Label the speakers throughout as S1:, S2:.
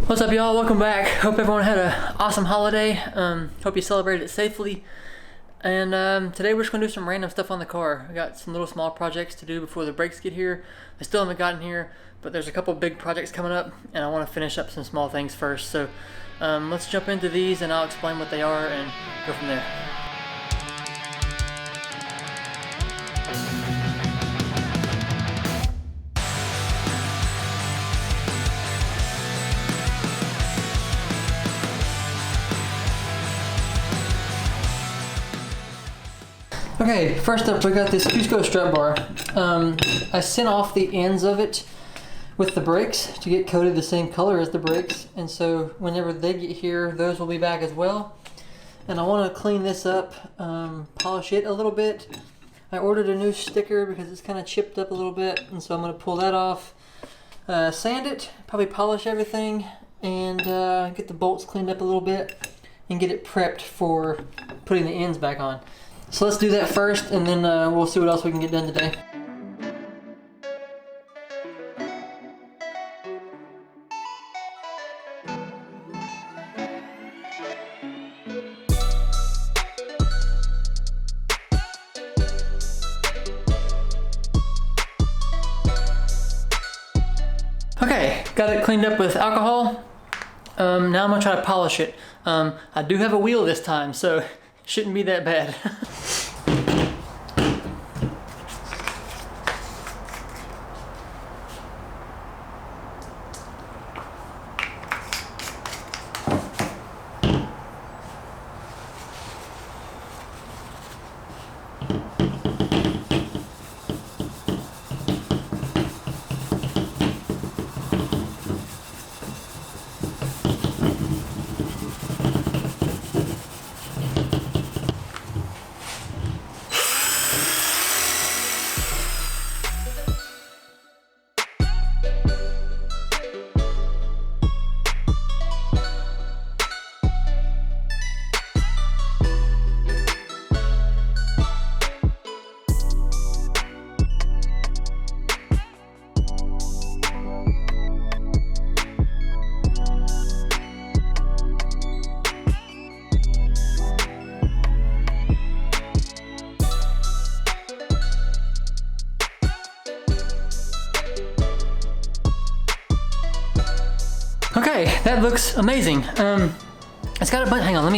S1: What's up, y'all? Welcome back. Hope everyone had an awesome holiday. Hope you celebrated it safely. And today we're just gonna do some random stuff on the car. I got some little small projects to do before the brakes get here. They still haven't gotten here, but there's a couple big projects coming up and I want to finish up some small things first. So let's jump into these and I'll explain what they are and go from there. Okay, first up we got this Fusco Strap Bar. I sent off the ends of it with the brakes to get coated the same color as the brakes, and so whenever they get here, those will be back as well. And I want to clean this up, polish it a little bit. I ordered a new sticker because it's kind of chipped up a little bit, and so I'm going to pull that off, sand it, probably polish everything, and get the bolts cleaned up a little bit and get it prepped for putting the ends back on. So let's do that first, and then we'll see what else we can get done today. Okay, got it cleaned up with alcohol. Now I'm gonna try to polish it. I do have a wheel this time, so shouldn't be that bad. Okay, that looks amazing. It's got a bunch, hang on,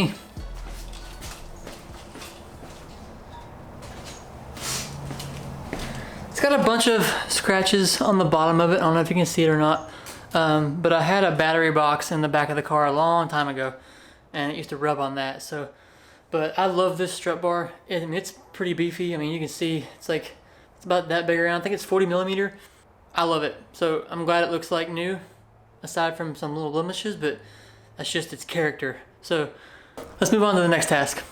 S1: It's got a bunch of scratches on the bottom of it. I don't know if you can see it or not. But I had a battery box in the back of the car a long time ago and it used to rub on that. But I love this strut bar. It's pretty beefy. I mean, you can see it's about that big around. I think it's 40 millimeter. I love it. So I'm glad it looks like new, aside from some little blemishes, but that's just its character. So let's move on to the next task.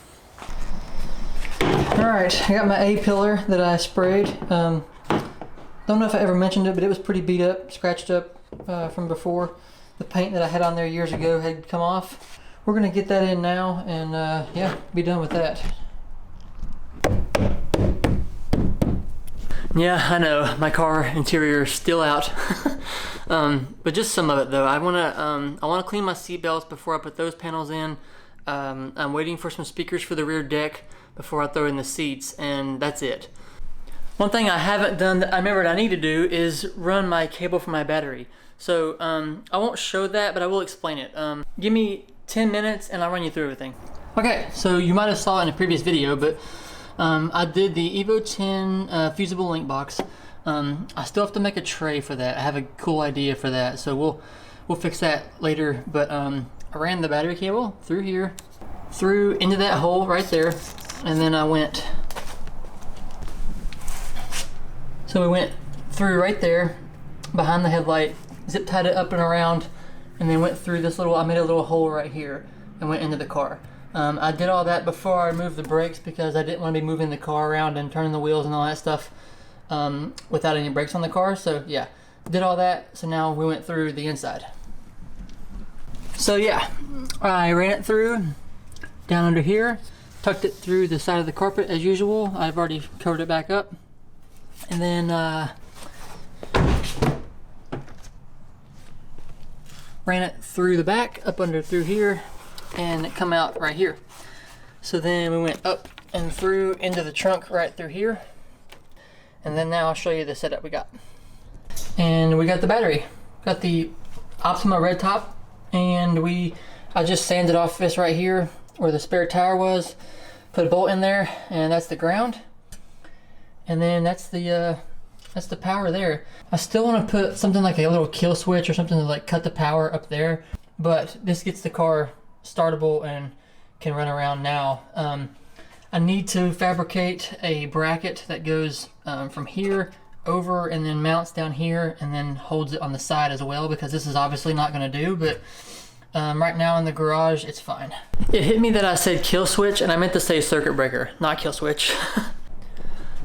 S1: All right, I got my A-pillar that I sprayed. Don't know if I ever mentioned it, but it was pretty beat up, scratched up from before. The paint that I had on there years ago had come off. We're gonna get that in now and yeah, be done with that. Yeah, I know, my car interior is still out. But just some of it though. I wanna clean my seat belts before I put those panels in. I'm waiting for some speakers for the rear deck before I throw in the seats, and that's it. One thing I haven't done that I remembered I need to do is run my cable for my battery. So I won't show that, but I will explain it. Give me 10 minutes and I'll run you through everything. Okay, so you might have saw it in a previous video, but I did the Evo 10 fusible link box. I still have to make a tray for that. I have a cool idea for that, so we'll fix that later. But I ran the battery cable through here, through into that hole right there, and then I went. So we went through right there, behind the headlight, zip tied it up and around, and then went through this little. I made a little hole right here and went into the car. I did all that before I moved the brakes because I didn't want to be moving the car around and turning the wheels and all that stuff without any brakes on the car. So yeah, did all that. So now we went through the inside. So yeah, I ran it through down under here, tucked it through the side of the carpet as usual. I've already covered it back up. And then ran it through the back, up under through here, and it come out right here. So then we went up and through into the trunk right through here. And then now I'll show you the setup we got. And we got the battery. Got the Optima red top, and I just sanded off this right here where the spare tire was, put a bolt in there, and that's the ground. And then that's the power there. I still want to put something like a little kill switch or something to like cut the power up there, but this gets the car startable and can run around now. I need to fabricate a bracket that goes from here over and then mounts down here and then holds it on the side as well, because this is obviously not going to do, but right now in the garage it's fine. It hit me that I said kill switch and I meant to say circuit breaker, not kill switch.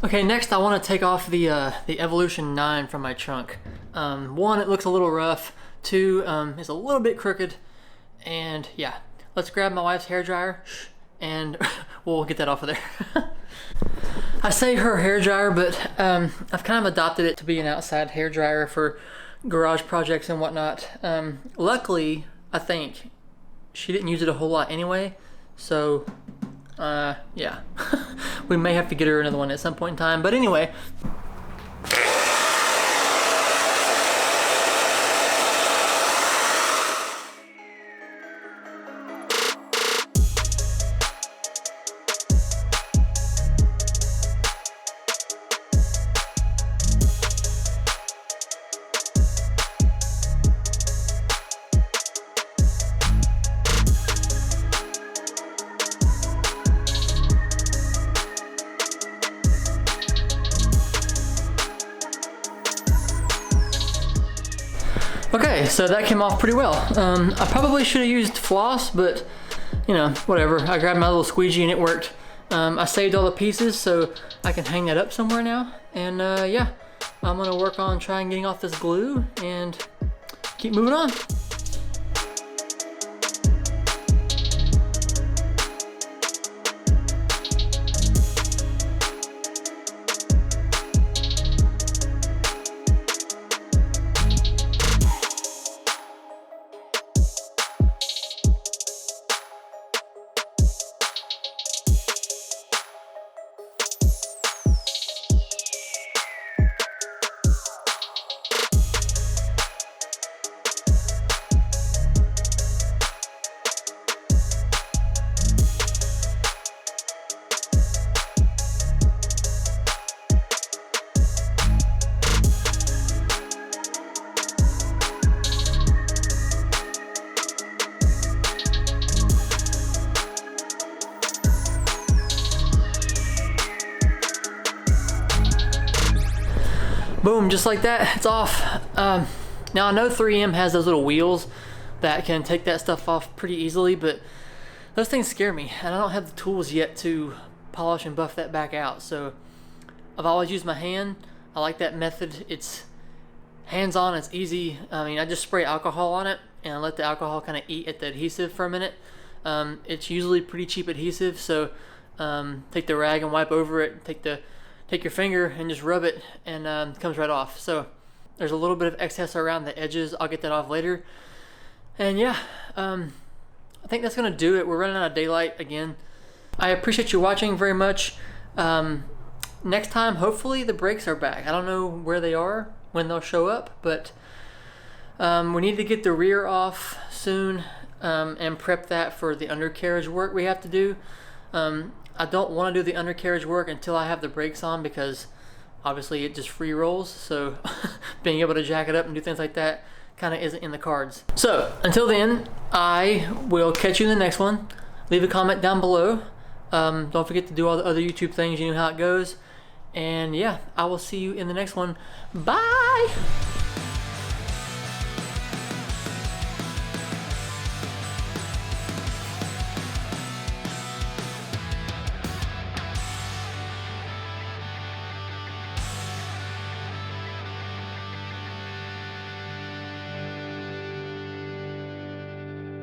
S1: Okay, next I want to take off the Evolution 9 from my trunk. One, it looks a little rough. Two, it's a little bit crooked. And yeah, let's grab my wife's hairdryer and we'll get that off of there. I say her hairdryer, but I've kind of adopted it to be an outside hairdryer for garage projects and whatnot. Luckily, I think she didn't use it a whole lot anyway, so yeah. We may have to get her another one at some point in time, but anyway. Okay, so that came off pretty well. I probably should have used floss, but you know, whatever. I grabbed my little squeegee and it worked. I saved all the pieces so I can hang that up somewhere now. And yeah, I'm gonna work on trying getting off this glue and keep moving on. Boom, just like that, it's off. Now I know 3M has those little wheels that can take that stuff off pretty easily, but those things scare me, and I don't have the tools yet to polish and buff that back out. So I've always used my hand. I like that method. It's hands-on, it's easy. I mean, I just spray alcohol on it and I let the alcohol kind of eat at the adhesive for a minute. It's usually pretty cheap adhesive, so take the rag and wipe over it. Take your finger and just rub it, and it comes right off. So there's a little bit of excess around the edges. I'll get that off later. And yeah, I think that's gonna do it. We're running out of daylight again. I appreciate you watching very much. Next time, hopefully the brakes are back. I don't know where they are, when they'll show up, but we need to get the rear off soon and prep that for the undercarriage work we have to do. I don't want to do the undercarriage work until I have the brakes on, because obviously it just free rolls, so being able to jack it up and do things like that kind of isn't in the cards. So until then, I will catch you in the next one. Leave a comment down below. Don't forget to do all the other YouTube things. You know how it goes. And yeah, I will see you in the next one. Bye!